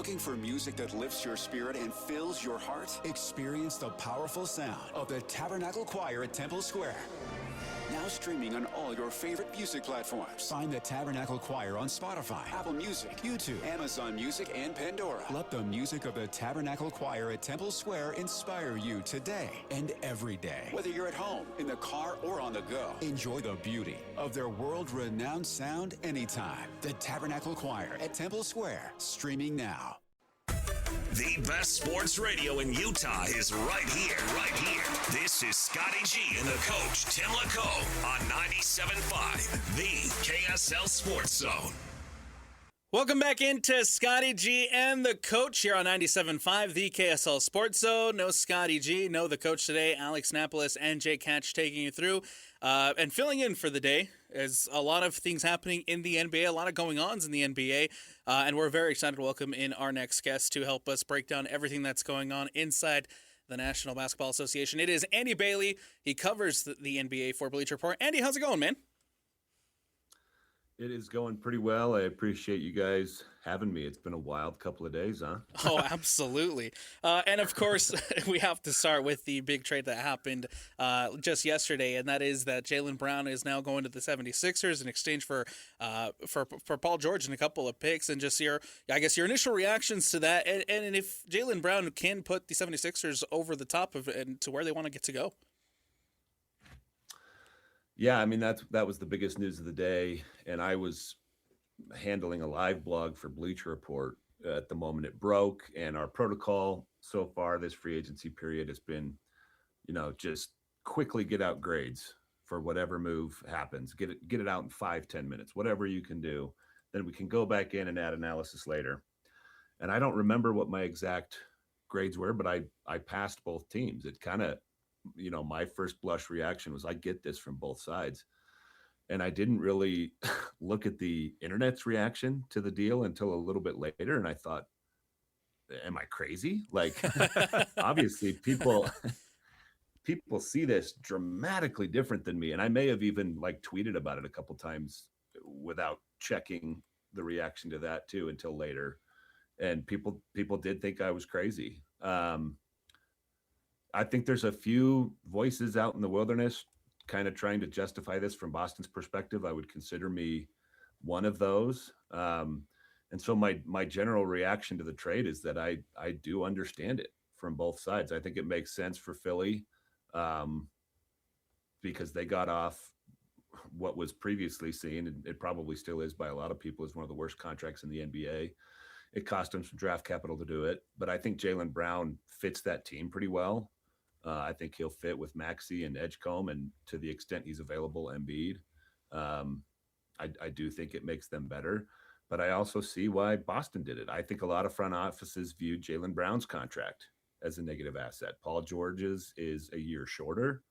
Looking for music that lifts your spirit and fills your heart? Experience the powerful sound of the Tabernacle Choir at Temple Square. Now streaming on all your favorite music platforms. Find the Tabernacle Choir on Spotify, Apple Music, YouTube, Amazon Music, and Pandora. Let the music of the Tabernacle Choir at Temple Square inspire you today and every day. Whether you're at home, in the car, or on the go, enjoy the beauty of their world-renowned sound anytime. The Tabernacle Choir at Temple Square, streaming now. The best sports radio in Utah is right here, right here. This is Scotty G and the coach, Tim LaComb, on 97.5, the KSL Sports Zone. Welcome back into Scotty G and the coach here on 97.5, the KSL Sports Zone. No Scotty G, no the coach today, Alex Napolis and Jay Catch taking you through and filling in for the day. There's a lot of things happening in the NBA, a lot of going-ons in the NBA, and we're very excited to welcome in our next guest to help us break down everything that's going on inside the National Basketball Association. It is Andy Bailey. He covers the NBA for Bleacher Report. Andy, how's it going, man? It is going pretty well. I appreciate you guys having me. It's been a wild couple of days, huh? Oh, absolutely. And of course, we have to start with the big trade that happened just yesterday, and that is that Jaylen Brown is now going to the 76ers in exchange for Paul George and a couple of picks. And just your initial reactions to that, and if Jaylen Brown can put the 76ers over the top of it and to where they want to get to go. Yeah, I mean, that was the biggest news of the day, and I was handling a live blog for Bleacher Report at the moment it broke, and our protocol so far this free agency period has been, just quickly get out grades for whatever move happens. Get it out in 5-10 minutes, whatever you can do. Then we can go back in and add analysis later. And I don't remember what my exact grades were, but I passed both teams. It kind of, my first blush reaction was, I get this from both sides. And I didn't really look at the internet's reaction to the deal until a little bit later. And I thought, am I crazy? Like, obviously people see this dramatically different than me. And I may have even tweeted about it a couple times without checking the reaction to that too until later. And people did think I was crazy. I think there's a few voices out in the wilderness kind of trying to justify this from Boston's perspective. I would consider me one of those. And so my general reaction to the trade is that I do understand it from both sides. I think it makes sense for Philly because they got off what was previously seen, and it probably still is by a lot of people, as one of the worst contracts in the NBA. It cost them some draft capital to do it, but I think Jaylen Brown fits that team pretty well. I think he'll fit with Maxey and Edgecomb, and to the extent he's available, Embiid. I do think it makes them better, but I also see why Boston did it. I think a lot of front offices viewed Jaylen Brown's contract as a negative asset. Paul George's is a year shorter.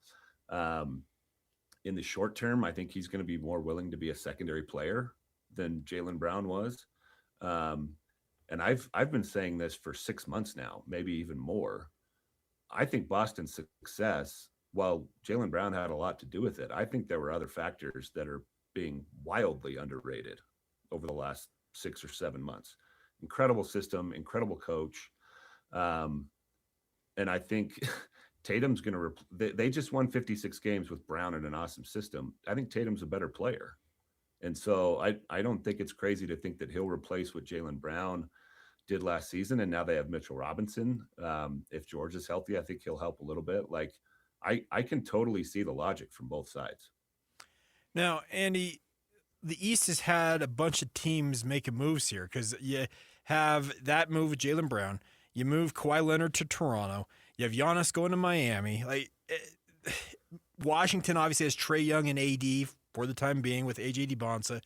In the short term, I think he's going to be more willing to be a secondary player than Jaylen Brown was. And I've been saying this for 6 months now, maybe even more. I think Boston's success, while Jaylen Brown had a lot to do with it, I think there were other factors that are being wildly underrated over the last 6 or 7 months. Incredible system, incredible coach. And I think Tatum's going to they just won 56 games with Brown in an awesome system. I think Tatum's a better player. And so I don't think it's crazy to think that he'll replace what Jaylen Brown did last season. And now they have Mitchell Robinson. If George is healthy, I think he'll help a little bit. I can totally see the logic from both sides. Now, Andy, the East has had a bunch of teams making moves here because you have that move with Jaylen Brown. You move Kawhi Leonard to Toronto. You have Giannis going to Miami. Washington obviously has Trae Young and AD for the time being with AJ DeBonsa.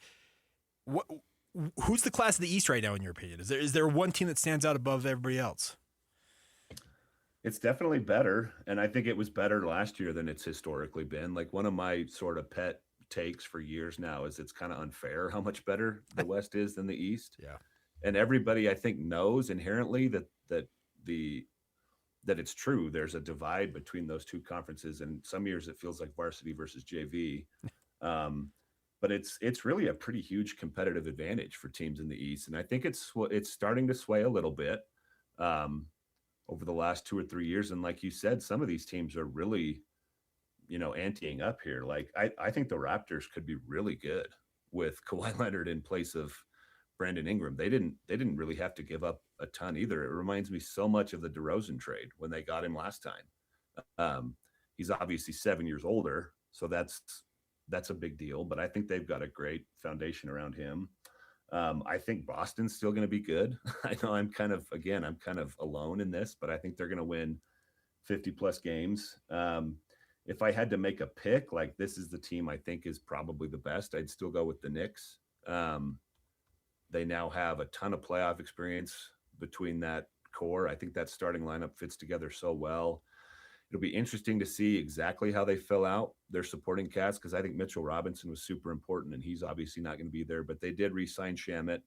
Who's the class of the East right now, in your opinion? Is there one team that stands out above everybody else? It's definitely better, and I think it was better last year than it's historically been. One of my sort of pet takes for years now is it's kind of unfair how much better the West is than the East. Yeah, and everybody I think knows inherently that it's true. There's a divide between those two conferences, and some years it feels like varsity versus JV. but it's really a pretty huge competitive advantage for teams in the East. And I think it's starting to sway a little bit over the last 2 or 3 years. And like you said, some of these teams are really, anteing up here. Like I think the Raptors could be really good with Kawhi Leonard in place of Brandon Ingram. They didn't really have to give up a ton either. It reminds me so much of the DeRozan trade when they got him last time. He's obviously 7 years older, so that's a big deal. But I think they've got a great foundation around him. I think Boston's still going to be good. I know I'm kind of alone in this, but I think they're going to win 50 plus games. If I had to make a pick, like this is the team I think is probably the best, I'd still go with the Knicks. They now have a ton of playoff experience between that core. I think that starting lineup fits together so well. It'll be interesting to see exactly how they fill out their supporting cast, because I think Mitchell Robinson was super important, and he's obviously not going to be there. But they did re-sign Shamet,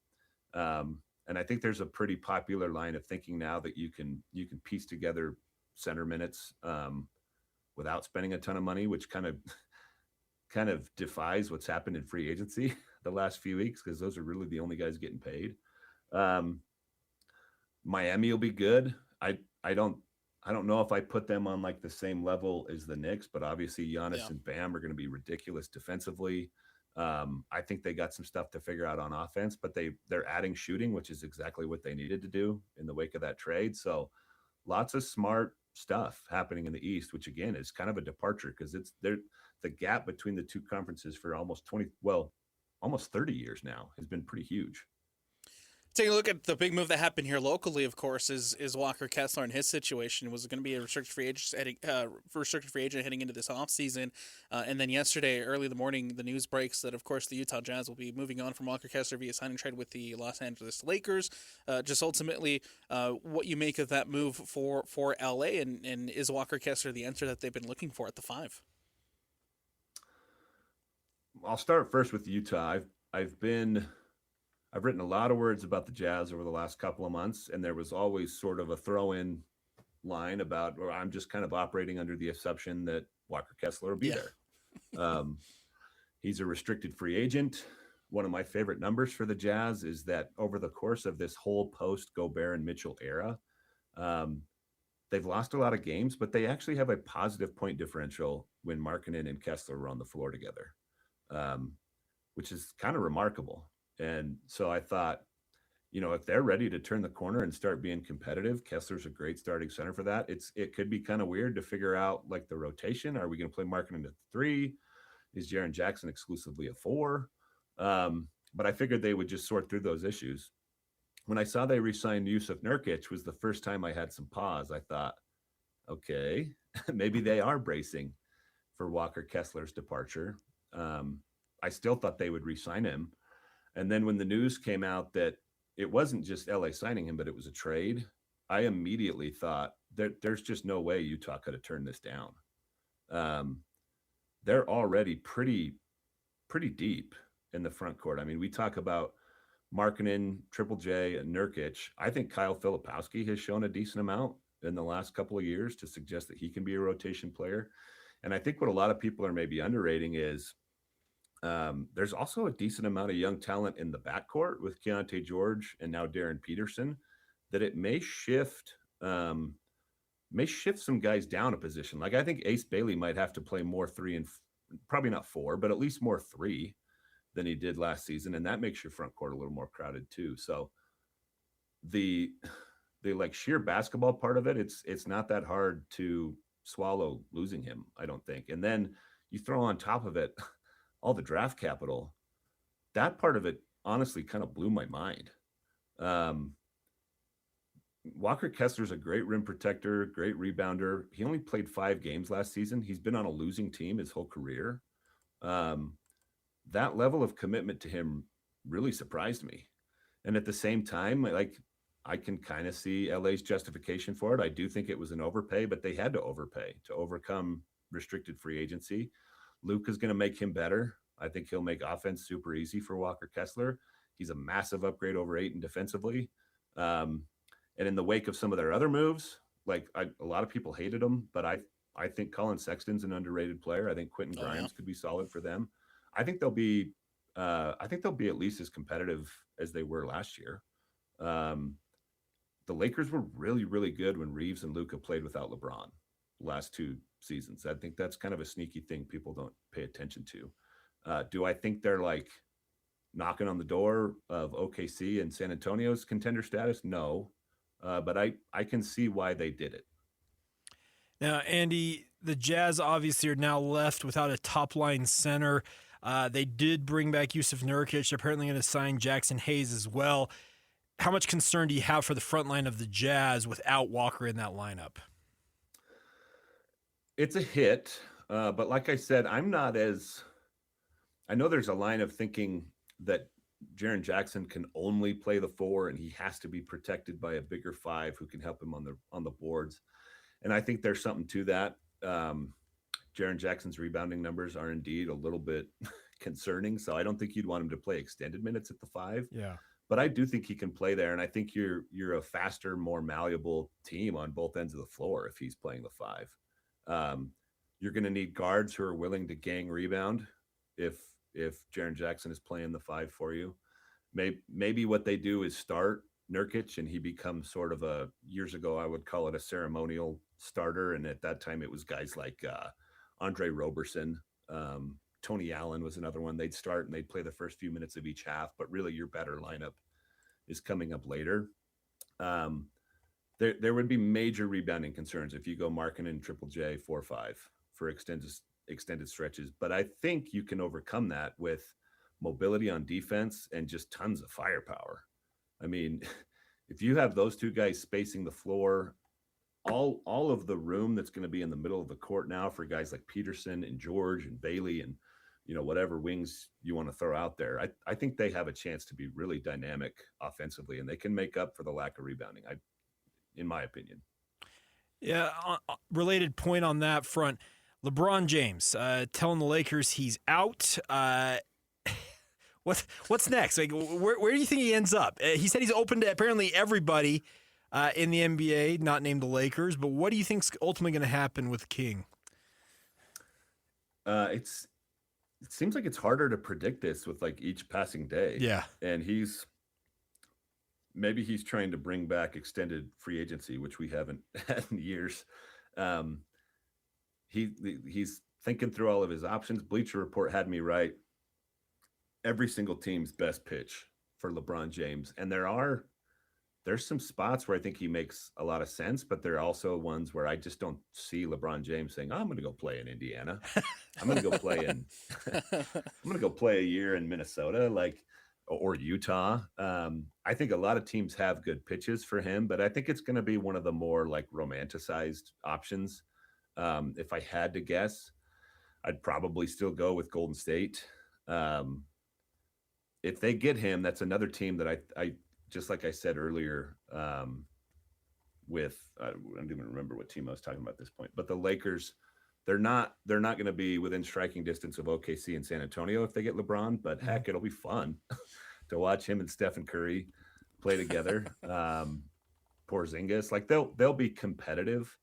and I think there's a pretty popular line of thinking now that you can piece together center minutes without spending a ton of money, which kind of defies what's happened in free agency the last few weeks, because those are really the only guys getting paid. Miami will be good. I don't know if I put them on like the same level as the Knicks, but obviously Giannis and Bam are going to be ridiculous defensively. I think they got some stuff to figure out on offense, but they're adding shooting, which is exactly what they needed to do in the wake of that trade. So lots of smart stuff happening in the East, which again is kind of a departure, because the gap between the two conferences for almost 30 years now has been pretty huge. Taking a look at the big move that happened here locally, of course, is Walker Kessler and his situation. Was going to be a restricted free agent heading into this offseason. And then yesterday, early in the morning, the news breaks that, of course, the Utah Jazz will be moving on from Walker Kessler via signing trade with the Los Angeles Lakers. Just ultimately, what you make of that move for LA, and is Walker Kessler the answer that they've been looking for at the 5? I'll start first with Utah. I've written a lot of words about the Jazz over the last couple of months, and there was always sort of a throw-in line about, or I'm just kind of operating under the assumption that Walker Kessler will be there. He's a restricted free agent. One of my favorite numbers for the Jazz is that over the course of this whole post-Gobert and Mitchell era, they've lost a lot of games, but they actually have a positive point differential when Markkanen and Kessler were on the floor together, which is kind of remarkable. And so I thought, if they're ready to turn the corner and start being competitive, Kessler's a great starting center for that. It could be kind of weird to figure out like the rotation. Are we going to play Markkanen at 3? Is Jaren Jackson exclusively a 4? But I figured they would just sort through those issues. When I saw they re-signed Yusuf Nurkic was the first time I had some pause. I thought, okay, maybe they are bracing for Walker Kessler's departure. I still thought they would re-sign him. And then when the news came out that it wasn't just LA signing him, but it was a trade, I immediately thought there's just no way Utah could have turned this down. They're already pretty deep in the front court. I mean, we talk about Markkanen, Triple J, and Nurkic. I think Kyle Filipowski has shown a decent amount in the last couple of years to suggest that he can be a rotation player. And I think what a lot of people are maybe underrating is there's also a decent amount of young talent in the backcourt with Keontae George and now Darren Peterson, that it may shift some guys down a position. Like I think Ace Bailey might have to play more 3 and probably not 4, but at least more 3 than he did last season. And that makes your front court a little more crowded too. So the like sheer basketball part of it, it's not that hard to swallow losing him, I don't think. And then you throw on top of it all the draft capital. That part of it honestly kind of blew my mind. Walker Kessler's a great rim protector, great rebounder. He only played 5 games last season. He's been on a losing team his whole career. That level of commitment to him really surprised me. And at the same time, like I can kind of see LA's justification for it. I do think it was an overpay, but they had to overpay to overcome restricted free agency. Luke is going to make him better. I think he'll make offense super easy for Walker Kessler. He's a massive upgrade over Ayton defensively. And in the wake of some of their other moves, like a lot of people hated him, but I think Colin Sexton's an underrated player. I think Quentin Grimes could be solid for them. I think they'll be I think they'll be at least as competitive as they were last year. The Lakers were really, really good when Reeves and Luka played without LeBron the last 2 seasons. I think that's kind of a sneaky thing people don't pay attention to. Do I think they're like knocking on the door of OKC and San Antonio's contender status? No. But I can see why they did it. Now, Andy, the Jazz obviously are now left without a top-line center. They did bring back Yusuf Nurkic. They're apparently going to sign Jackson Hayes as well. How much concern do you have for the front line of the Jazz without Walker in that lineup? It's a hit, but like I said, I know there's a line of thinking that Jaren Jackson can only play the 4 and he has to be protected by a bigger 5 who can help him on the boards. And I think there's something to that. Jaren Jackson's rebounding numbers are indeed a little bit concerning. So I don't think you'd want him to play extended minutes at the 5. Yeah. But I do think he can play there. And I think you're a faster, more malleable team on both ends of the floor if he's playing the 5. You're going to need guards who are willing to gang rebound if Jaren Jackson is playing the 5 for you. Maybe what they do is start Nurkic and he becomes sort of years ago, I would call it a ceremonial starter. And at that time it was guys like Andre Roberson, Tony Allen was another one. They'd start and they'd play the first few minutes of each half, but really your better lineup is coming up later. There would be major rebounding concerns if you go Markkanen, Triple J, 4-5 for extended stretches. But I think you can overcome that with mobility on defense and just tons of firepower. I mean, if you have those 2 guys spacing the floor, all of the room that's going to be in the middle of the court now for guys like Peterson and George and Bailey and, whatever wings you want to throw out there, I think they have a chance to be really dynamic offensively, and they can make up for the lack of rebounding, in my opinion. Yeah, related point on that front, LeBron James telling the Lakers he's out. What's next? Like, where do you think he ends up? He said he's open to apparently everybody in the NBA, not named the Lakers. But what do you think's ultimately going to happen with King? It seems like it's harder to predict this with like each passing day. Yeah, and maybe he's trying to bring back extended free agency, which we haven't had in years. He's thinking through all of his options. Bleacher Report had me right. Every single team's best pitch for LeBron James. And there's some spots where I think he makes a lot of sense, but there are also ones where I just don't see LeBron James saying, I'm going to go play in Indiana. I'm going to go play I'm going to go play a year in Minnesota, or Utah. I think a lot of teams have good pitches for him, but I think it's going to be one of the more romanticized options. If I had to guess, I'd probably still go with Golden State. If they get him, that's another team that I just like I said earlier, I don't even remember what team I was talking about at this point, but the Lakers, they're not going to be within striking distance of OKC and San Antonio if they get LeBron, but heck, it'll be fun to watch him and Stephen Curry play together. Porzingis, they'll be competitive.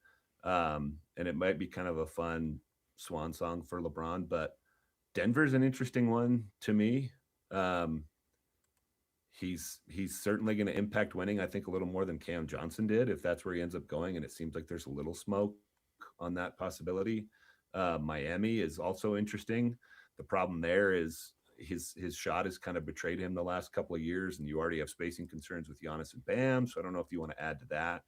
And it might be kind of a fun swan song for LeBron, but Denver's an interesting one to me. He's certainly going to impact winning, I think, a little more than Cam Johnson did, if that's where he ends up going. And it seems like there's a little smoke on that possibility. Miami is also interesting. The problem there is his shot has kind of betrayed him the last couple of years, and you already have spacing concerns with Giannis and Bam. So I don't know if you want to add to that.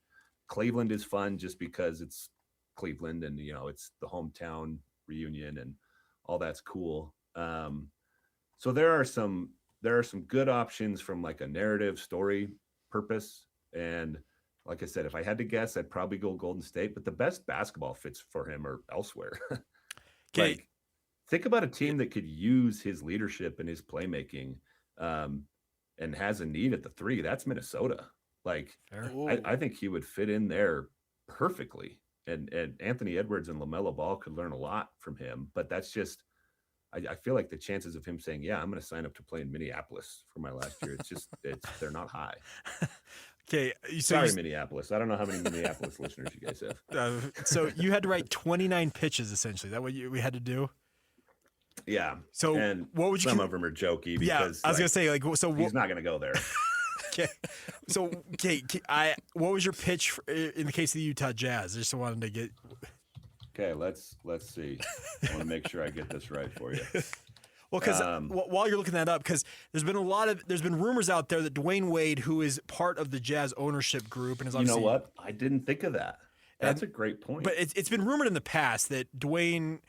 Cleveland is fun just because it's Cleveland and, it's the hometown reunion and all that's cool. So there are some good options from a narrative story purpose. And like I said, if I had to guess, I'd probably go Golden State, but the best basketball fits for him are elsewhere. Okay. Think about a team that could use his leadership and his playmaking and has a need at the 3. That's Minnesota. I think he would fit in there perfectly. And Anthony Edwards and LaMelo Ball could learn a lot from him, but that's just, I feel like the chances of him saying, yeah, I'm going to sign up to play in Minneapolis for my last year, they're not high. Okay. Sorry, Minneapolis. I don't know how many Minneapolis listeners you guys have. So you had to write 29 pitches, essentially. Is that what we had to do? Yeah. So and what would you? Some of them are jokey because I was gonna say so. He's not gonna go there. Okay. So what was your pitch in the case of the Utah Jazz? I just wanted to get. Okay, let's see. I want to make sure I get this right for you. Well, because while you're looking that up, because there's been rumors out there that Dwayne Wade, who is part of the Jazz ownership group, and is obviously, you know what? I didn't think of that. That's a great point. But it's been rumored in the past that Dwayne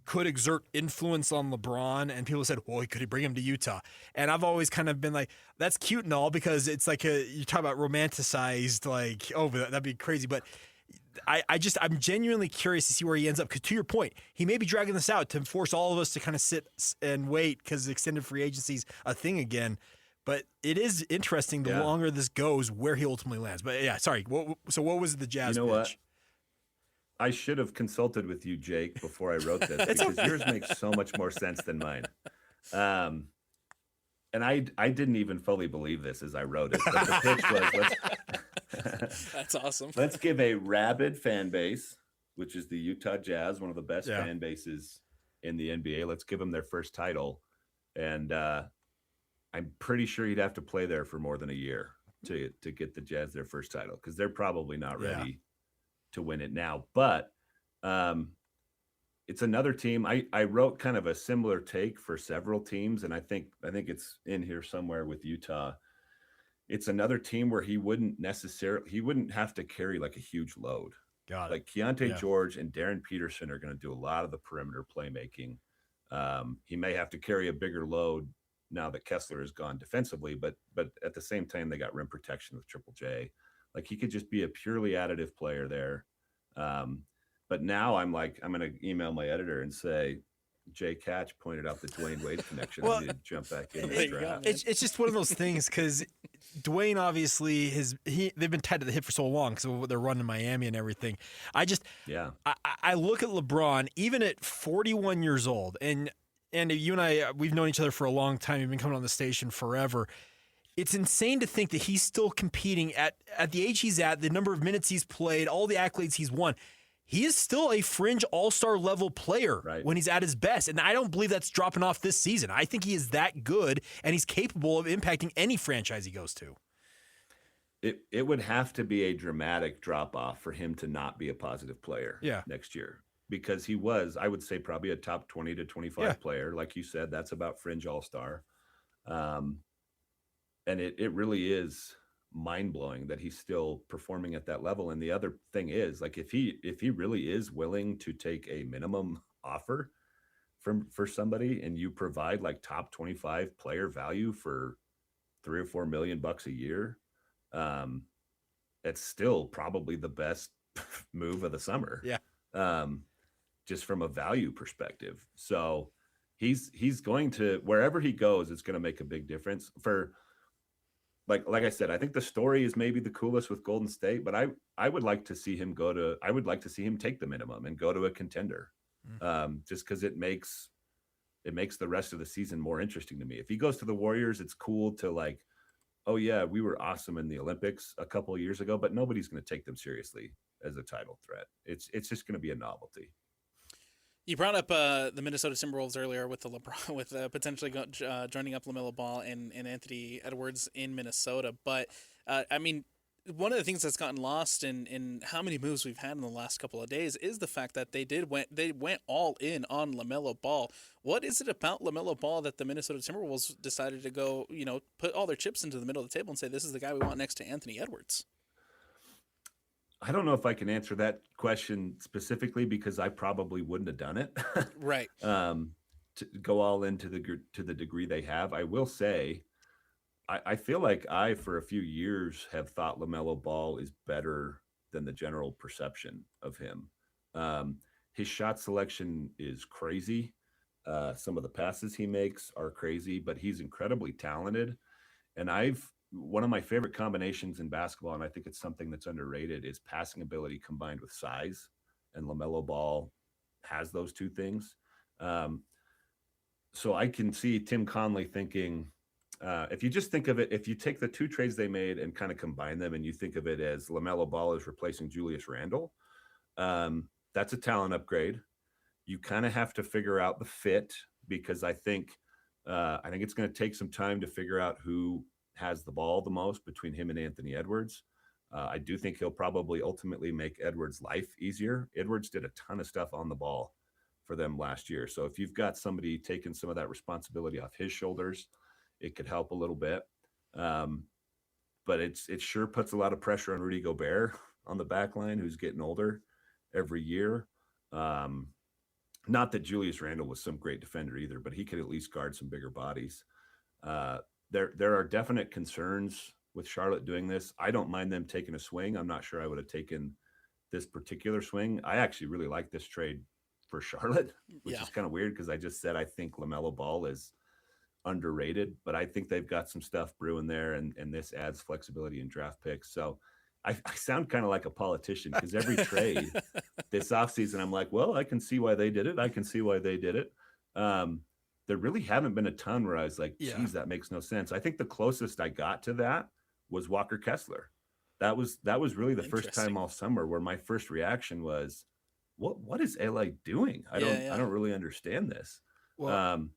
could exert influence on LeBron, and people said, well, could he bring him to Utah? And I've always kind of been like, that's cute and all, because it's like you talk about romanticized, like, oh, that'd be crazy. But I'm genuinely curious to see where he ends up, because to your point, he may be dragging this out to force all of us to kind of sit and wait because extended free agency is a thing again. But it is interesting the longer this goes where he ultimately lands. But yeah, sorry. So what was the Jazz pitch? What? I should have consulted with you, Jake, before I wrote this, because yours makes so much more sense than mine. And I didn't even fully believe this as I wrote it. But the pitch was, that's awesome. Let's give a rabid fan base, which is the Utah Jazz, one of the best fan bases in the NBA. Let's give them their first title. And I'm pretty sure he'd have to play there for more than a year to get the Jazz their first title, because they're probably not ready to win it now. But it's another team. I wrote kind of a similar take for several teams, and I think it's in here somewhere with Utah. It's another team where he wouldn't have to carry like a huge load. Got it. Like Keontae George and Darren Peterson are going to do a lot of the perimeter playmaking. He may have to carry a bigger load now that Kessler is gone defensively, but at the same time, they got rim protection with Triple J. Like, he could just be a purely additive player there. But now I'm going to email my editor and say, Jay Catch pointed out the Dwayne Wade connection. I need to jump back in the draft. It's just one of those things, because Dwayne obviously they've been tied to the hip for so long because of what they're running in Miami and everything. I look at LeBron, even at 41 years old, and you and I, we've known each other for a long time. You've been coming on the station forever. It's insane to think that he's still competing at the age he's at, the number of minutes he's played, all the accolades he's won. He is still a fringe all-star level player when he's at his best. And I don't believe that's dropping off this season. I think he is that good, and he's capable of impacting any franchise he goes to. It would have to be a dramatic drop-off for him to not be a positive player next year. Because he was, I would say, probably a top 20 to 25 player. Like you said, that's about fringe all-star. And it really is mind-blowing that he's still performing at that level. And the other thing is, like, if he really is willing to take a minimum offer for somebody, and you provide like top 25 player value for $3 or $4 million a year, it's still probably the best move of the summer. Just from a value perspective. So he's going to, wherever he goes, it's going to make a big difference. For like I said, I think the story is maybe the coolest with Golden State, but I would like to see him take the minimum and go to a contender. Just because it makes the rest of the season more interesting to me. If he goes to the Warriors, it's cool to like, oh yeah, we were awesome in the Olympics a couple of years ago, but nobody's going to take them seriously as a title threat. It's just going to be a novelty. You brought up the Minnesota Timberwolves earlier with the LeBron, with potentially joining up LaMelo Ball and Anthony Edwards in Minnesota. But I mean, one of the things that's gotten lost in how many moves we've had in the last couple of days is the fact that they went all in on LaMelo Ball. What is it about LaMelo Ball that the Minnesota Timberwolves decided to go, put all their chips into the middle of the table and say, this is the guy we want next to Anthony Edwards? I don't know if I can answer that question specifically, because I probably wouldn't have done it. Right. To go all in to the degree they have. I will say, I feel like for a few years have thought LaMelo Ball is better than the general perception of him. His shot selection is crazy. Some of the passes he makes are crazy, but he's incredibly talented. And one of my favorite combinations in basketball, and I think it's something that's underrated, is passing ability combined with size. And LaMelo Ball has those two things. So I can see Tim Conley thinking, if you just think of it, if you take the two trades they made and kind of combine them, and you think of it as LaMelo Ball is replacing Julius Randle, that's a talent upgrade. You kind of have to figure out the fit because I think it's going to take some time to figure out who has the ball the most between him and Anthony Edwards. I do think he'll probably ultimately make Edwards' life easier. Edwards did a ton of stuff on the ball for them last year. So if you've got somebody taking some of that responsibility off his shoulders, it could help a little bit. But it sure puts a lot of pressure on Rudy Gobert on the back line, who's getting older every year. Not that Julius Randle was some great defender either, but he could at least guard some bigger bodies. There are definite concerns with Charlotte doing this. I don't mind them taking a swing. I'm not sure I would have taken this particular swing. I actually really like this trade for Charlotte, which is kind of weird because I just said I think LaMelo Ball is underrated, but I think they've got some stuff brewing there, and this adds flexibility in draft picks. So I sound kind of like a politician because every trade this offseason, I'm like, well, I can see why they did it. I can see why they did it. There really haven't been a ton where I was like, geez, that makes no sense. I think the closest I got to that was Walker Kessler. That was really the first time all summer where my first reaction was, what is LA doing? I don't really understand this. Well,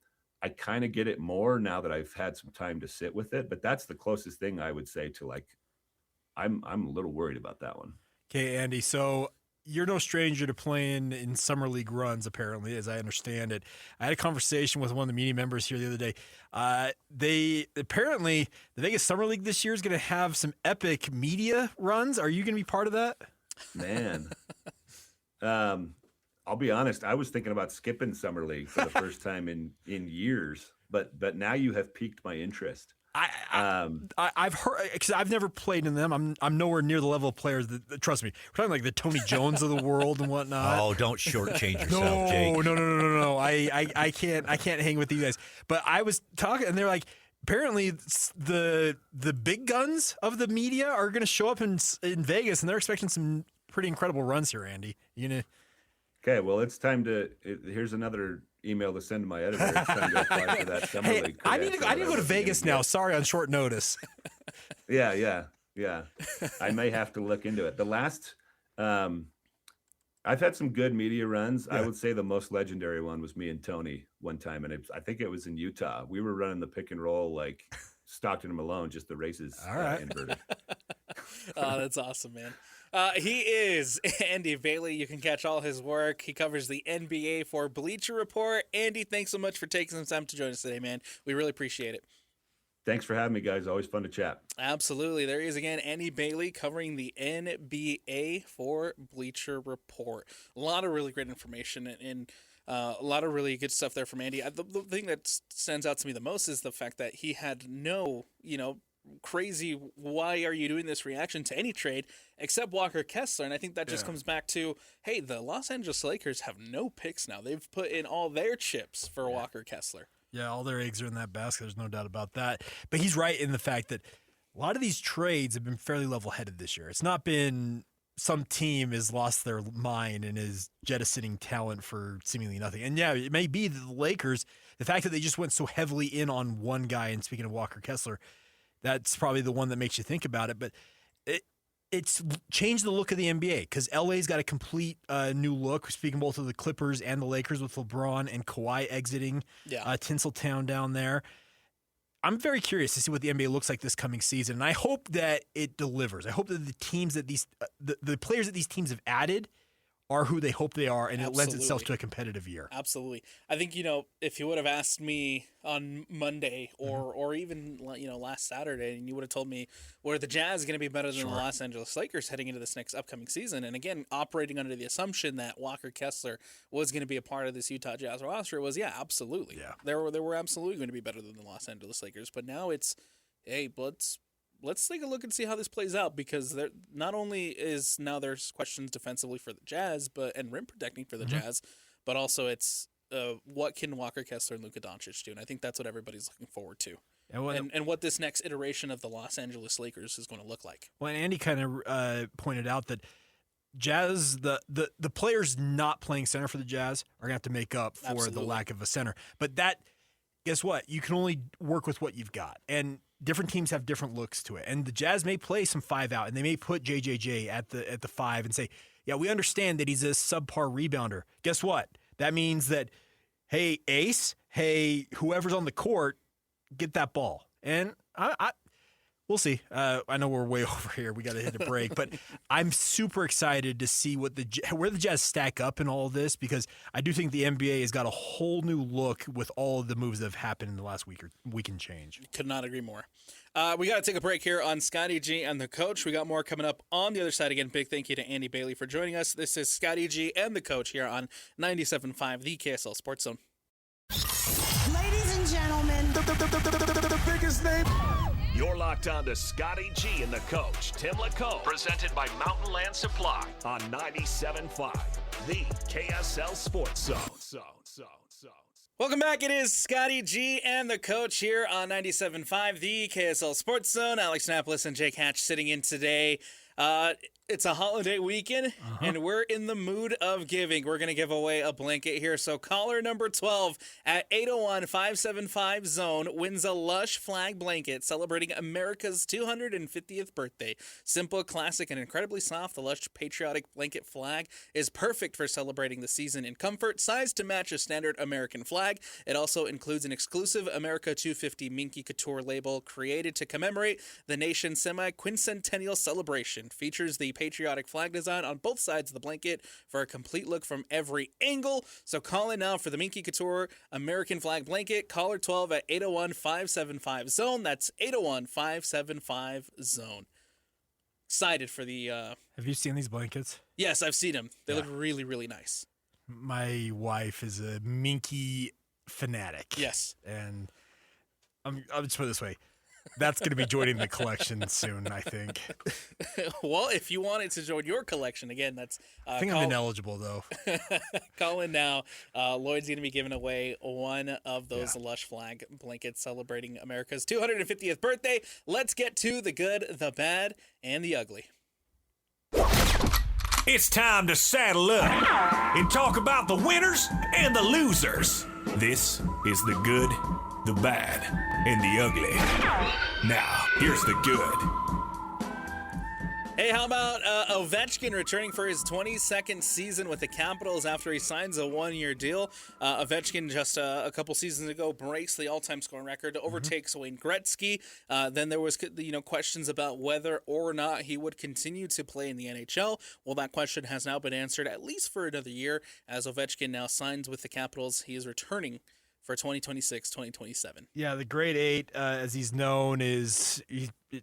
I kind of get it more now that I've had some time to sit with it, but that's the closest thing I would say to like, I'm a little worried about that one. Okay, Andy. So you're no stranger to playing in summer league runs, apparently, as I understand it. I had a conversation with one of the media members here the other day. Apparently the Vegas Summer League this year is going to have some epic media runs. Are you going to be part of that? Man, I'll be honest. I was thinking about skipping Summer League for the first time in years, but now you have piqued my interest. I've heard, because I've never played in them. I'm nowhere near the level of players that trust me. We're talking like the Tony Jones of the world and whatnot. Oh, don't shortchange yourself, Jake. No. I can't hang with you guys. But I was talking, and they're like, apparently the big guns of the media are going to show up in Vegas, and they're expecting some pretty incredible runs here, Andy. You know. Okay, well, it's time to. Here's another email to send to my editor. It's time to apply for that summer league. I need to go to Vegas now. Sorry, on short notice. Yeah. I may have to look into it. The last, I've had some good media runs. Yeah. I would say the most legendary one was me and Tony one time, and I think it was in Utah. We were running the pick and roll like Stockton and Malone, just the races inverted. Oh, that's awesome, man. He is Andy Bailey. You can catch all his work. He covers the NBA for Bleacher Report. Andy, thanks so much for taking some time to join us today, man. We really appreciate it. Thanks for having me, guys. Always fun to chat. Absolutely. There he is again, Andy Bailey, covering the NBA for Bleacher Report. A lot of really great information and a lot of really good stuff there from Andy. The thing that stands out to me the most is the fact that he had no, crazy why are you doing this reaction to any trade except Walker Kessler, and I think that just comes back to, hey, the Los Angeles Lakers have no picks now. They've put in all their chips for Walker Kessler. Yeah, all their eggs are in that basket. There's no doubt about that. But he's right in the fact that a lot of these trades have been fairly level-headed this year. It's not been some team has lost their mind and is jettisoning talent for seemingly nothing. And yeah, it may be that the Lakers, the fact that they just went so heavily in on one guy, and speaking of Walker Kessler, that's probably the one that makes you think about it. But it's changed the look of the NBA because LA's got a complete new look, speaking both of the Clippers and the Lakers with LeBron and Kawhi exiting Tinseltown down there. I'm very curious to see what the NBA looks like this coming season, and I hope that it delivers. I hope that the teams that the players that these teams have added are who they hope they are, and it lends itself to a competitive year. Absolutely. I think, if you would have asked me on Monday or even, last Saturday, and you would have told me, were the Jazz going to be better than the Los Angeles Lakers heading into this next upcoming season? And again, operating under the assumption that Walker Kessler was going to be a part of this Utah Jazz roster was, absolutely. Yeah. They were absolutely going to be better than the Los Angeles Lakers. But now it's, hey, let's take a look and see how this plays out, because there not only is now there's questions defensively for the Jazz, and rim protecting for the Jazz, but also it's what can Walker Kessler and Luka Doncic do, and I think that's what everybody's looking forward to, and what this next iteration of the Los Angeles Lakers is going to look like. Well, and Andy kind of pointed out that Jazz, the players not playing center for the Jazz are going to have to make up for the lack of a center, but that, guess what? You can only work with what you've got, and different teams have different looks to it. And the Jazz may play some 5 out, and they may put JJJ at the 5 and say, yeah, we understand that he's a subpar rebounder. Guess what? That means that, hey, Ace, hey, whoever's on the court, get that ball. And we'll see. I know we're way over here. We got to hit a break, but I'm super excited to see where the Jazz stack up in all of this, because I do think the NBA has got a whole new look with all of the moves that have happened in the last week and change. Could not agree more. We got to take a break here on Scotty G and the Coach. We got more coming up on the other side. Again, big thank you to Andy Bailey for joining us. This is Scotty G and the Coach here on 97.5, the KSL Sports Zone. Ladies and gentlemen, the biggest name. You're locked on to Scotty G and the Coach, Tim LaComb, presented by Mountain Land Supply on 97.5, the KSL Sports Zone. Welcome back. It is Scotty G and the Coach here on 97.5, the KSL Sports Zone. Alex Napolis and Jake Hatch sitting in today. It's a holiday weekend, and we're in the mood of giving. We're going to give away a blanket here. So caller number 12 at 801-575-ZONE wins a Lush flag blanket celebrating America's 250th birthday. Simple, classic, and incredibly soft, the Lush patriotic blanket flag is perfect for celebrating the season in comfort, sized to match a standard American flag. It also includes an exclusive America 250 Minky Couture label created to commemorate the nation's semi-quincentennial celebration. Features the patriotic flag design on both sides of the blanket for a complete look from every angle. So call in now for the Minky Couture American flag blanket. Caller 12 at 801-575-ZONE. That's 801-575-ZONE. Excited for the... Have you seen these blankets? Yes, I've seen them. They look really, really nice. My wife is a Minky fanatic. Yes. And I'll just put it this way. That's going to be joining the collection soon, I think. Well, if you wanted to join your collection, again, that's... I think I'm ineligible, though. Call in now. Lloyd's going to be giving away one of those Lush flag blankets celebrating America's 250th birthday. Let's get to the good, the bad, and the ugly. It's time to saddle up and talk about the winners and the losers. This is the good, the bad, and the ugly. Now, here's the good. Hey, how about Ovechkin returning for his 22nd season with the Capitals after he signs a one-year deal? Ovechkin just a couple seasons ago breaks the all-time scoring record, overtakes Wayne Gretzky. Then there was questions about whether or not he would continue to play in the NHL. Well, that question has now been answered at least for another year, as Ovechkin now signs with the Capitals. He is returning for 2026-2027. Yeah, the grade 8, as he's known,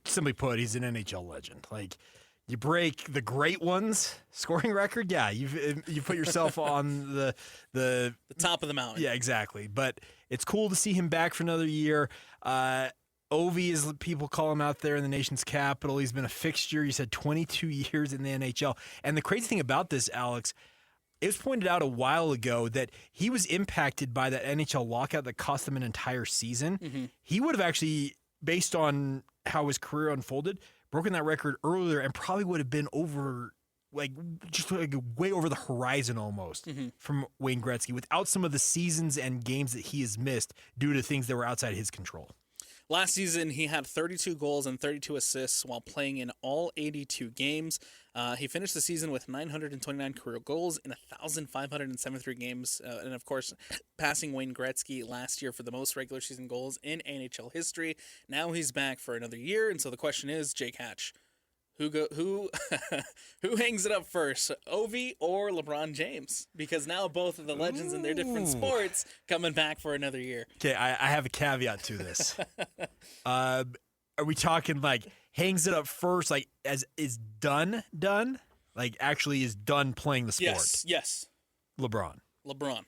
simply put, he's an NHL legend. Like, you break the great ones scoring record, yeah, you put yourself on the top of the mountain. Yeah, exactly. But it's cool to see him back for another year. Ovi, as people call him out there in the nation's capital, he's been a fixture. He's had 22 years in the NHL. And the crazy thing about this, Alex, it was pointed out a while ago that he was impacted by that NHL lockout that cost him an entire season. Mm-hmm. He would have actually, based on how his career unfolded, broken that record earlier and probably would have been over, just way over the horizon almost from Wayne Gretzky, without some of the seasons and games that he has missed due to things that were outside his control. Last season, he had 32 goals and 32 assists while playing in all 82 games. He finished the season with 929 career goals in 1,573 games, and of course, passing Wayne Gretzky last year for the most regular season goals in NHL history. Now he's back for another year, and so the question is, Jake Hatch, who hangs it up first, Ovi or LeBron James? Because now both of the legends in their different sports coming back for another year. Okay, I have a caveat to this. Are we talking like hangs it up first, like as is done, like actually is done playing the sport? Yes. LeBron.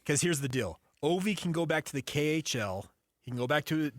Because here's the deal: Ovi can go back to the KHL. He can go back to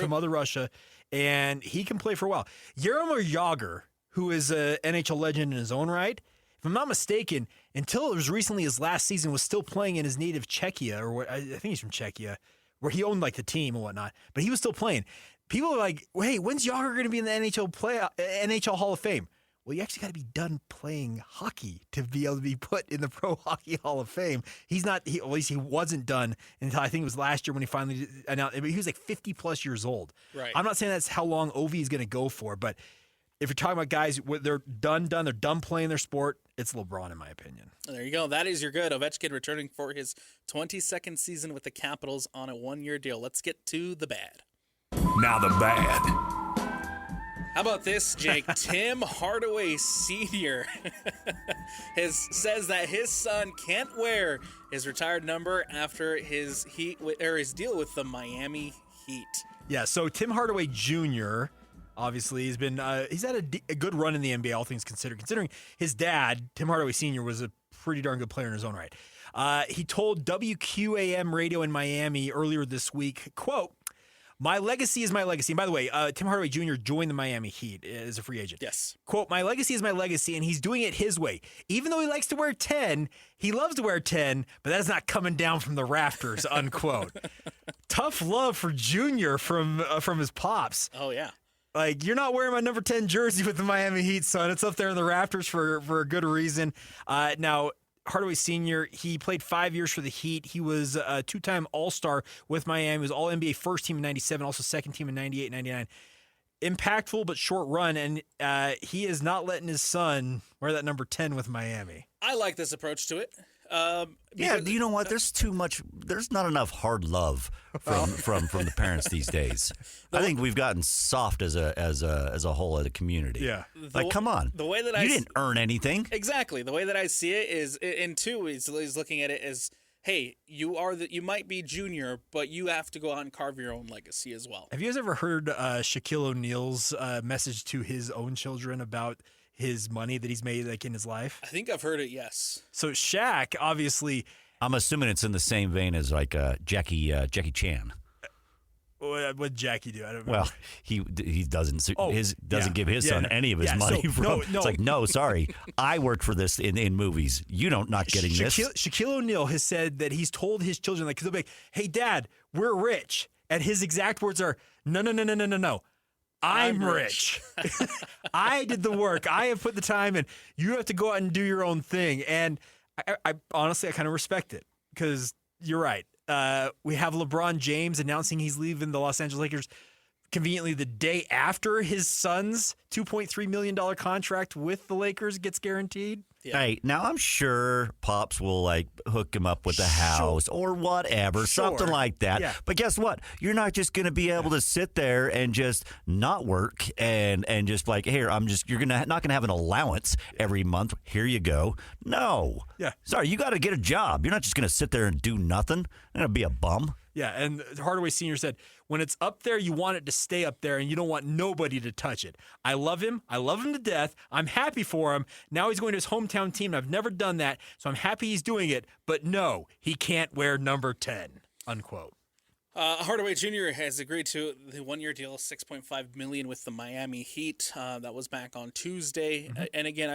Mother Russia, and he can play for a while. Jaromir Jagr, who is an NHL legend in his own right, if I'm not mistaken, until it was recently his last season, was still playing in his native Czechia, or I think he's from Czechia, where he owned like the team and whatnot, but he was still playing. People are like, "Hey, when's Jagr going to be in the NHL Hall of Fame?" Well, you actually got to be done playing hockey to be able to be put in the Pro Hockey Hall of Fame. He's not. At least he wasn't done until I think it was last year when he finally announced. He was like 50 plus years old. Right. I'm not saying that's how long Ovi is going to go for, but if you're talking about guys, they're done playing their sport, it's LeBron, in my opinion. There you go. That is your good. Ovechkin returning for his 22nd season with the Capitals on a 1-year deal. Let's get to the bad. Now the bad. How about this, Jake? Tim Hardaway Sr. says that his son can't wear his retired number after his deal with the Miami Heat. Yeah, so Tim Hardaway Jr., obviously, he's had a good run in the NBA, all things considered. Considering his dad, Tim Hardaway Sr., was a pretty darn good player in his own right. He told WQAM radio in Miami earlier this week, quote, "My legacy is my legacy." And by the way, Tim Hardaway Jr. joined the Miami Heat as a free agent. Yes. Quote, "My legacy is my legacy, and he's doing it his way. Even though he likes to wear 10, he loves to wear 10, but that is not coming down from the rafters," unquote. Tough love for Junior from his pops. Oh, yeah. Like, you're not wearing my number 10 jersey with the Miami Heat, son. It's up there in the rafters for a good reason. Now, Hardaway Sr., he played 5 years for the Heat. He was a 2-time All-Star with Miami. He was All-NBA first team in 97, also second team in 98, 99. Impactful but short run, and he is not letting his son wear that number 10 with Miami. I like this approach to it. Yeah, you know what? There's too much. There's not enough hard love from the parents these days. I think we've gotten soft as a whole as a community. Yeah, like come on. The way that you didn't earn anything. Exactly. The way that I see it is, and two, is looking at it as, hey, you might be junior, but you have to go out and carve your own legacy as well. Have you guys ever heard Shaquille O'Neal's message to his own children about his money that he's made like in his life? I think I've heard it, yes. So Shaq, obviously, I'm assuming it's in the same vein as like Jackie Chan. What'd Jackie do? I don't know. Well, he doesn't give his son any of his money. So, from, no. It's like, no, sorry, I worked for this in movies. You not getting this. Shaquille O'Neal has said that he's told his children, like, 'cause they'll be like, "Hey, Dad, we're rich," and his exact words are, "No. I'm rich. I did the work. I have put the time in. You have to go out and do your own thing." And I honestly, I kind of respect it because you're right. We have LeBron James announcing he's leaving the Los Angeles Lakers conveniently the day after his son's $2.3 million contract with the Lakers gets guaranteed. Yeah. Hey, now I'm sure Pops will like hook him up with a house or whatever, something like that. Yeah. But guess what? You're not just going to be able to sit there and just not work and just like, here, you're not going to have an allowance every month. Here you go. No. Yeah. Sorry, you got to get a job. You're not just going to sit there and do nothing. You're going to be a bum. Yeah, and Hardaway Sr. said, when it's up there, you want it to stay up there, and you don't want nobody to touch it. I love him. I love him to death. I'm happy for him. Now he's going to his hometown team, and I've never done that, so I'm happy he's doing it. But no, he can't wear number 10, unquote. Hardaway Jr. has agreed to the 1-year deal, $6.5 million with the Miami Heat. That was back on Tuesday. Mm-hmm. And again,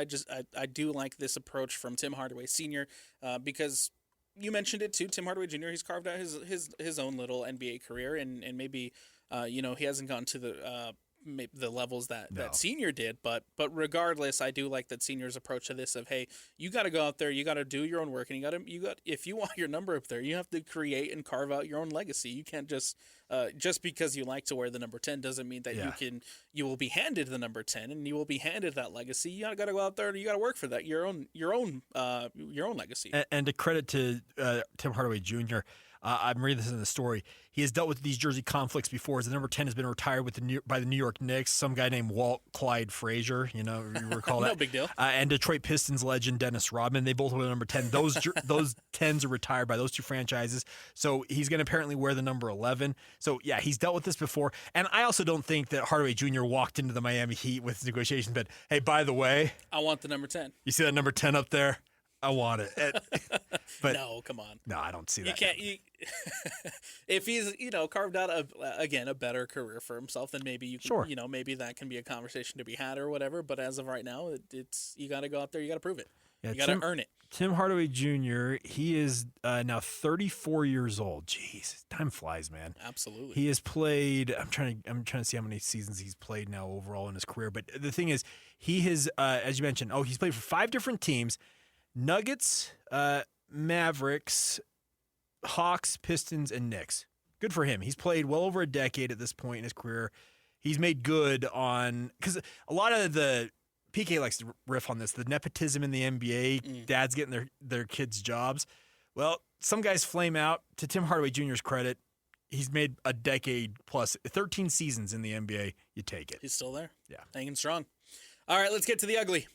I do like this approach from Tim Hardaway Sr. Because you mentioned it too. Tim Hardaway Jr. He's carved out his own little NBA career, and maybe he hasn't gone to the levels that Senior did, but regardless, I do like that Senior's approach to this of, hey, you got to go out there, you got to do your own work, and you got if you want your number up there, you have to create and carve out your own legacy. You can't just because you like to wear the number 10 doesn't mean that you will be handed the number 10 and you will be handed that legacy. You got to go out there and you got to work for that your own legacy. And to credit to Tim Hardaway Jr., I'm reading this in the story. He has dealt with these jersey conflicts before. As the number 10 has been retired by the New York Knicks. Some guy named Walt Clyde Frazier, you recall that? No big deal. And Detroit Pistons legend Dennis Rodman. They both wear the number 10. Those 10s are retired by those two franchises. So he's going to apparently wear the number 11. So yeah, he's dealt with this before. And I also don't think that Hardaway Jr. walked into the Miami Heat with negotiations. But hey, by the way, I want the number 10. You see that number 10 up there? I want it. But no, come on. No, I don't see that. You can't. If he's carved out a better career for himself, then maybe you can, maybe that can be a conversation to be had or whatever. But as of right now, it's you got to go out there, you got to prove it. Yeah, you got to earn it. Tim Hardaway Jr. He is now 34 years old. Jeez, time flies, man. Absolutely. He has played. I'm trying to see how many seasons he's played now overall in his career. But the thing is, he has, as you mentioned, he's played for 5 different teams. Nuggets, Mavericks, Hawks, Pistons, and Knicks. Good for him. He's played well over a decade at this point in his career. he's made good on because a lot of the PK likes to riff on this, the nepotism in the NBA, dads getting their kids jobs. Well, some guys flame out. To Tim Hardaway Jr.'s credit, he's made a decade plus, 13 seasons in the NBA. You take it. He's still there. Yeah. Hanging strong. All right, let's get to the ugly.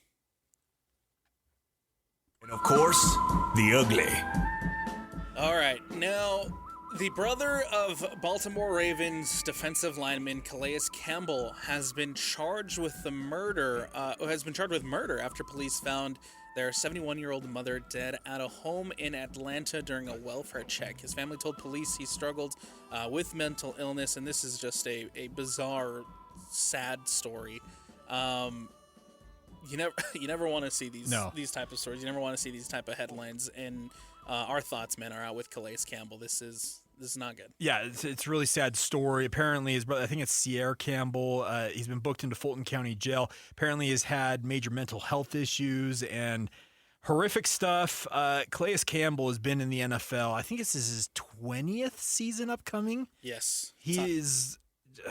And of course, the ugly. All right, now the brother of Baltimore Ravens defensive lineman Calais Campbell has been charged with murder after police found their 71-year-old mother dead at a home in Atlanta during a welfare check. His family told police he struggled with mental illness, and this is just a bizarre, sad story. You never want to see these type of stories. You never want to see these type of headlines. And our thoughts, man, are out with Calais Campbell. This is not good. Yeah, it's a really sad story. Apparently, his brother, I think it's Sierra Campbell, he's been booked into Fulton County Jail. Apparently, he's had major mental health issues and horrific stuff. Calais Campbell has been in the NFL. I think this is his 20th season upcoming. Yes. It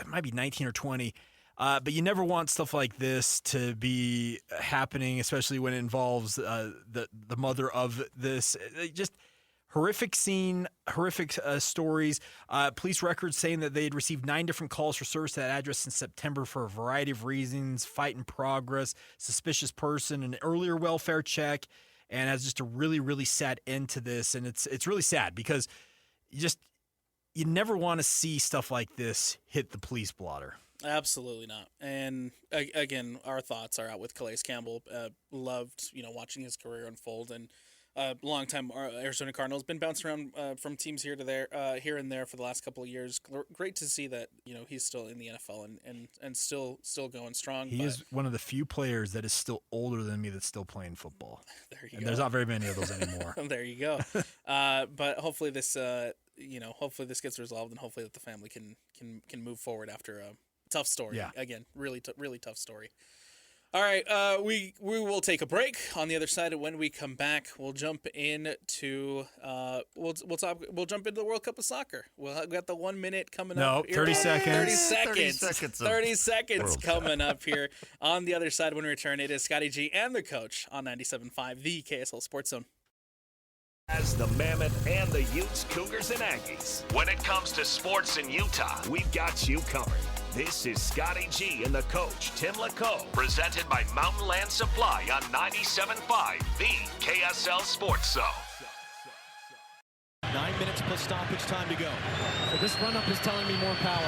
might be 19 or 20. But you never want stuff like this to be happening, especially when it involves the mother of this. Just horrific scene, horrific stories. Police records saying that they had received 9 different calls for service to that address in September for a variety of reasons: fight in progress, suspicious person, an earlier welfare check, and has just a really, really sad end to this. And it's really sad because you never want to see stuff like this hit the police blotter. Absolutely not. And again, our thoughts are out with Calais Campbell. Loved, watching his career unfold, and longtime Arizona Cardinals, been bouncing around from teams here and there for the last couple of years. Great to see that he's still in the NFL and still going strong. He is one of the few players that is still older than me that's still playing football. There you go. There's not very many of those anymore. There you go. But hopefully this gets resolved, and hopefully that the family can move forward after a tough story. Yeah. Again, really tough story. All right, we will take a break. On the other side, when we come back, we'll jump into we'll jump into the World Cup of Soccer. We got the 1 minute coming up. 30 seconds. 30 seconds coming up here. On the other side, when we return, it is Scotty G and the coach on 97.5, the KSL Sports Zone. As the Mammoth and the Utes, Cougars, and Aggies. When it comes to sports in Utah, we've got you covered. This is Scotty G and the coach, Tim LaComb, presented by Mountain Land Supply on 97.5, the KSL Sports Zone. 9 minutes plus stoppage time to go. So this run-up is telling me more power.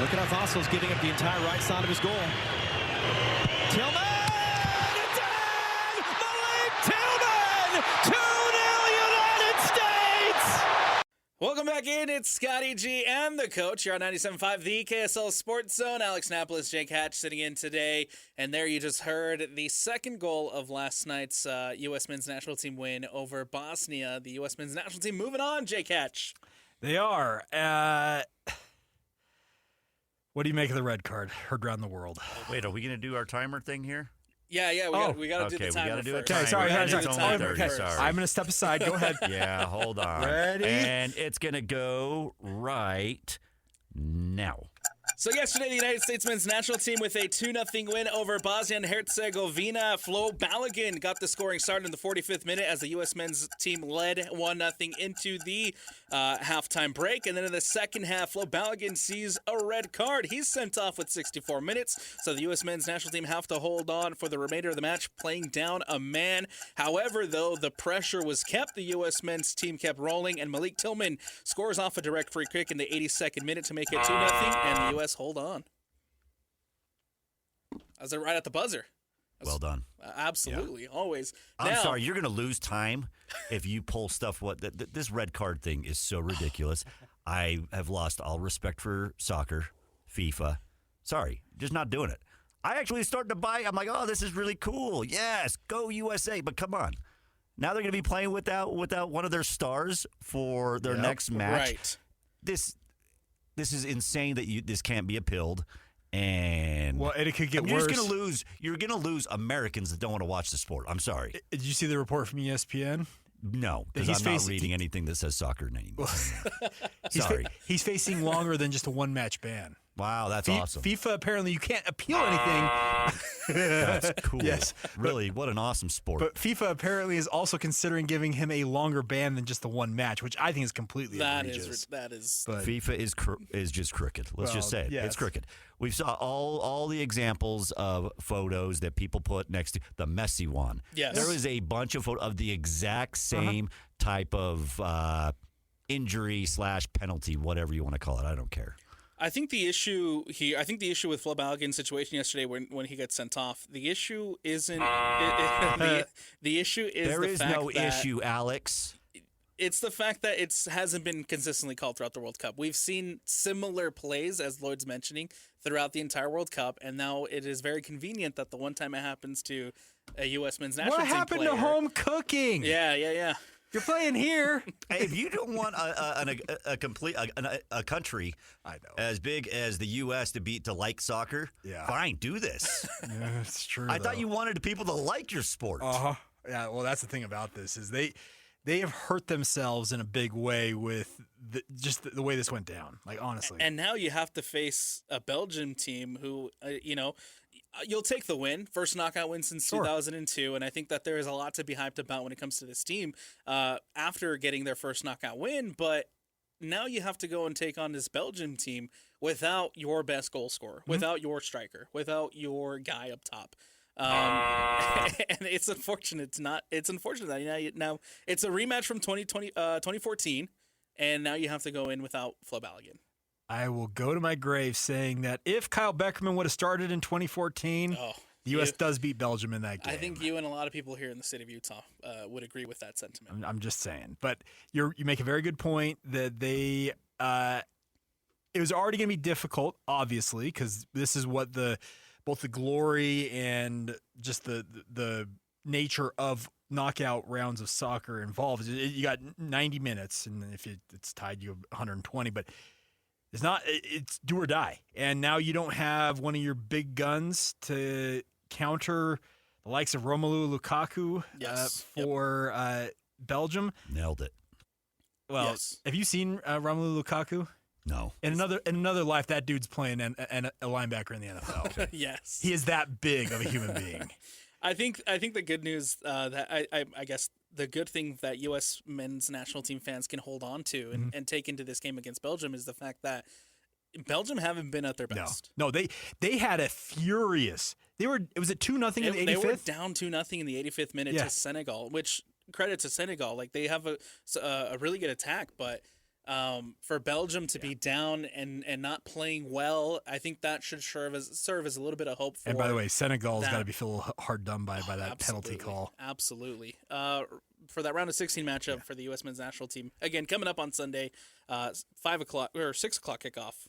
Look at how Vassal's giving up the entire right side of his goal. Tillman! It's in! Malik Tillman! 2-0 United States! Welcome back in. It's Scotty G and the coach. You're on 97.5, the KSL Sports Zone. Alex Napolis, Jake Hatch sitting in today. And there you just heard the second goal of last night's U.S. men's national team win over Bosnia. The U.S. men's national team moving on, Jake Hatch. They are. What do you make of the red card? Heard around the world. Wait, are we going to do our timer thing here? Yeah, we got to do the timer. We got to do first. it. Okay, sorry. Sorry. I'm going to step aside. Go ahead. Yeah, hold on. Ready? And it's going to go right now. So yesterday, the United States men's national team with a 2-0 win over Bosnia and Herzegovina. Flo Balogun got the scoring started in the 45th minute as the U.S. men's team led 1-0 into the halftime break. And then in the second half, Flo Balogun sees a red card. He's sent off with 64 minutes. So the U.S. men's national team have to hold on for the remainder of the match, playing down a man. However, though, the pressure was kept. The U.S. men's team kept rolling, and Malik Tillman scores off a direct free kick in the 82nd minute to make it 2-0, and the U.S. hold on. I was right at the buzzer. Well done. Absolutely, always. I'm sorry, you're going to lose time if you pull stuff. This red card thing is so ridiculous. I have lost all respect for soccer, FIFA. Sorry, just not doing it. I actually started to buy. I'm like, oh, this is really cool. Yes, go USA. But come on, now they're going to be playing without one of their stars for their next match. Right. This is insane that this can't be appealed. And it could get worse. You're gonna lose Americans that don't want to watch the sport. I'm sorry. Did you see the report from ESPN? No, because I'm not reading anything that says soccer anymore. Sorry. He's facing longer than just a one-match ban. Wow, that's awesome. FIFA, apparently you can't appeal anything. That's cool. Yes. Really, what an awesome sport. But FIFA apparently is also considering giving him a longer ban than just the one match, which I think is completely outrageous. That is. But FIFA is just crooked. Let's just say it. yes. It's crooked. We saw all the examples of photos that people put next to the messy one. Yes. There was a bunch of photos of the exact same type of injury / penalty, whatever you want to call it. I don't care. I think the issue here. I think the issue with Flo Balogun's situation yesterday, when he gets sent off, the issue isn't. The issue is there the is fact no that issue, Alex. It's the fact that it hasn't been consistently called throughout the World Cup. We've seen similar plays, as Lloyd's mentioning, throughout the entire World Cup, and now it is very convenient that the one time it happens to a U.S. men's national team player. What happened to home cooking? Yeah. You're playing here. Hey, if you don't want a country as big as the U.S. to like soccer, fine, do this. Yeah, it's true. I thought you wanted people to like your sport. Yeah, well, that's the thing about this is they have hurt themselves in a big way with the way this went down. Like, honestly. And now you have to face a Belgium team who, you'll take the win. First knockout win since 2002, and I think that there is a lot to be hyped about when it comes to this team after getting their first knockout win. But now you have to go and take on this Belgium team without your best goal scorer, without your striker, without your guy up top. And it's unfortunate. It's unfortunate that now it's a rematch from 2014, and now you have to go in without Flo Balogun. I will go to my grave saying that if Kyle Beckerman would have started in 2014, the U.S. does beat Belgium in that game. I think you and a lot of people here in the state of Utah would agree with that sentiment. I'm just saying. But you make a very good point that they it was already going to be difficult, obviously, because this is what both the glory and just the nature of knockout rounds of soccer involves. You got 90 minutes, and if it's tied, you have 120, but it's do or die. And now you don't have one of your big guns to counter the likes of Romelu Lukaku for Belgium. Nailed it. Well, have you seen Romelu Lukaku? No. In another life, that dude's playing a linebacker in the NFL. Yes. He is that big of a human being. I think the good news that I guess the good thing that U.S. men's national team fans can hold on to and take into this game against Belgium is the fact that Belgium haven't been at their best. No, they had a furious. It was at 2-0 in the 85th. They were down 2-0 in the 85th minute to Senegal, which credit to Senegal. Like, they have a really good attack, but for Belgium to be down and not playing well, I think that should serve as a little bit of hope for. And by the way, Senegal's got to be feel hard done by that penalty call. Absolutely. For that round of 16 matchup for the U.S. men's national team, again coming up on Sunday, 5 o'clock or 6 o'clock kickoff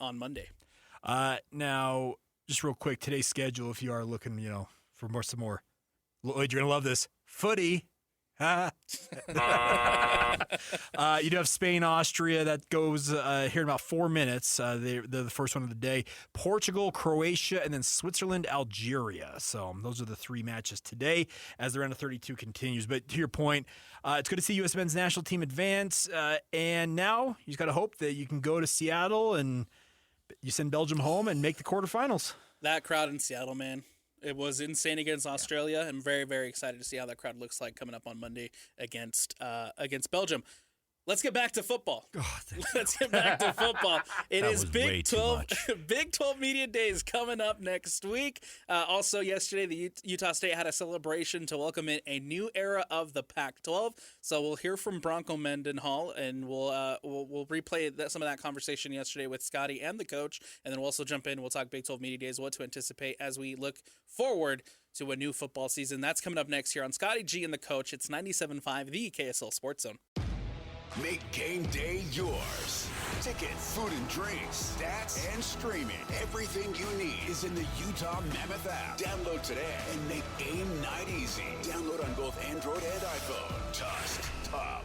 on Monday. Now, just real quick, today's schedule. If you are looking, for some more, Lloyd, you're gonna love this footy. You do have Spain, Austria. That goes here in about 4 minutes. They're the first one of the day. Portugal, Croatia, and then Switzerland, Algeria. So those are the 3 matches today as the round of 32 continues. But to your point, it's good to see U.S. men's national team advance. And now you just got to hope that you can go to Seattle and you send Belgium home and make the quarterfinals. That crowd in Seattle, man. It was insane against Australia. I'm very, very excited to see how that crowd looks like coming up on Monday against Belgium. Let's get back to football. Let's get back to football. It is Big 12 Media Days coming up next week. Also, yesterday, the Utah State had a celebration to welcome in a new era of the Pac-12. So we'll hear from Bronco Mendenhall, and we'll replay some of that conversation yesterday with Scotty and the coach, and then we'll also jump in. We'll talk Big 12 Media Days, what to anticipate as we look forward to a new football season. That's coming up next here on Scotty G and the Coach. It's 97.5, the KSL Sports Zone. Make game day yours. Tickets, food and drinks, stats, and streaming. Everything you need is in the Utah Mammoth app. Download today and make game night easy. Download on both Android and iPhone. Tusk, top.